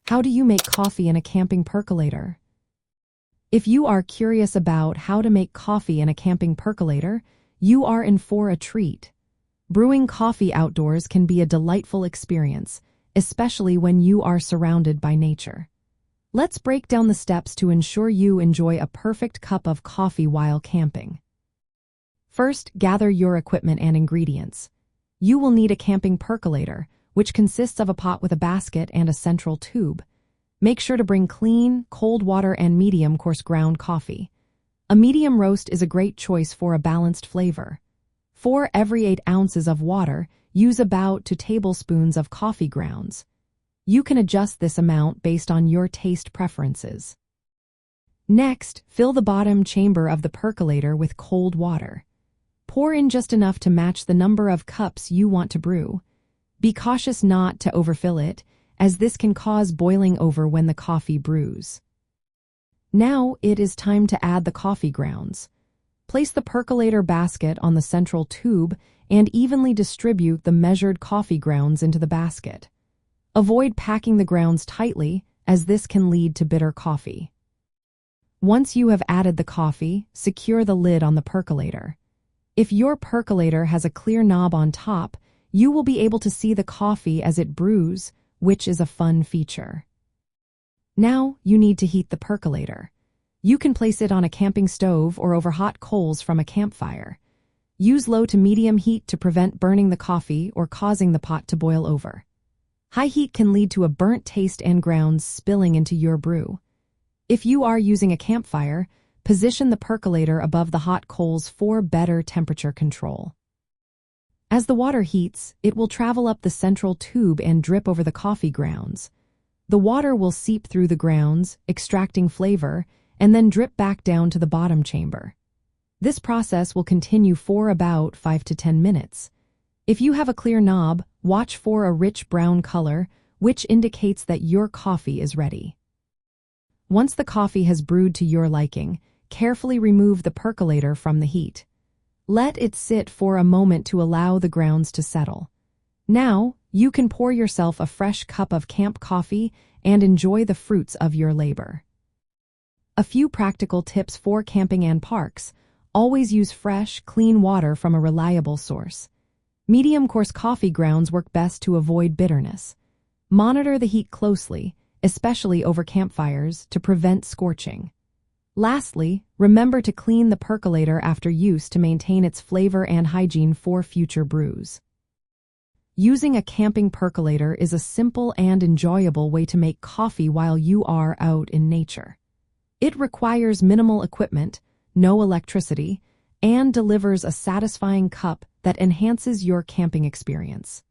How do you make coffee in a camping percolator? If you are curious about how to make coffee in a camping percolator, you are in for a treat. Brewing coffee outdoors can be a delightful experience, especially when you are surrounded by nature. Let's break down the steps to ensure you enjoy a perfect cup of coffee while camping. First, gather your equipment and ingredients. You will need a camping percolator, which consists of a pot with a basket and a central tube. Make sure to bring clean, cold water and medium coarse ground coffee. A medium roast is a great choice for a balanced flavor. For every 8 ounces of water, use about 2 tablespoons of coffee grounds. You can adjust this amount based on your taste preferences. Next, fill the bottom chamber of the percolator with cold water. Pour in just enough to match the number of cups you want to brew. Be cautious not to overfill it, as this can cause boiling over when the coffee brews. Now it is time to add the coffee grounds. Place the percolator basket on the central tube and evenly distribute the measured coffee grounds into the basket. Avoid packing the grounds tightly, as this can lead to bitter coffee. Once you have added the coffee, secure the lid on the percolator. If your percolator has a clear knob on top, you will be able to see the coffee as it brews, which is a fun feature. Now you need to heat the percolator. You can place it on a camping stove or over hot coals from a campfire. Use low to medium heat to prevent burning the coffee or causing the pot to boil over. High heat can lead to a burnt taste and grounds spilling into your brew. If you are using a campfire, position the percolator above the hot coals for better temperature control. As the water heats, it will travel up the central tube and drip over the coffee grounds. The water will seep through the grounds, extracting flavor, and then drip back down to the bottom chamber. This process will continue for about 5 to 10 minutes. If you have a clear knob, watch for a rich brown color, which indicates that your coffee is ready. Once the coffee has brewed to your liking, carefully remove the percolator from the heat. Let it sit for a moment to allow the grounds to settle. Now, you can pour yourself a fresh cup of camp coffee and enjoy the fruits of your labor. A few practical tips for camping and parks. Always use fresh, clean water from a reliable source. Medium coarse coffee grounds work best to avoid bitterness. Monitor the heat closely, especially over campfires, to prevent scorching. Lastly, remember to clean the percolator after use to maintain its flavor and hygiene for future brews. Using a camping percolator is a simple and enjoyable way to make coffee while you are out in nature. It requires minimal equipment, no electricity, and delivers a satisfying cup that enhances your camping experience.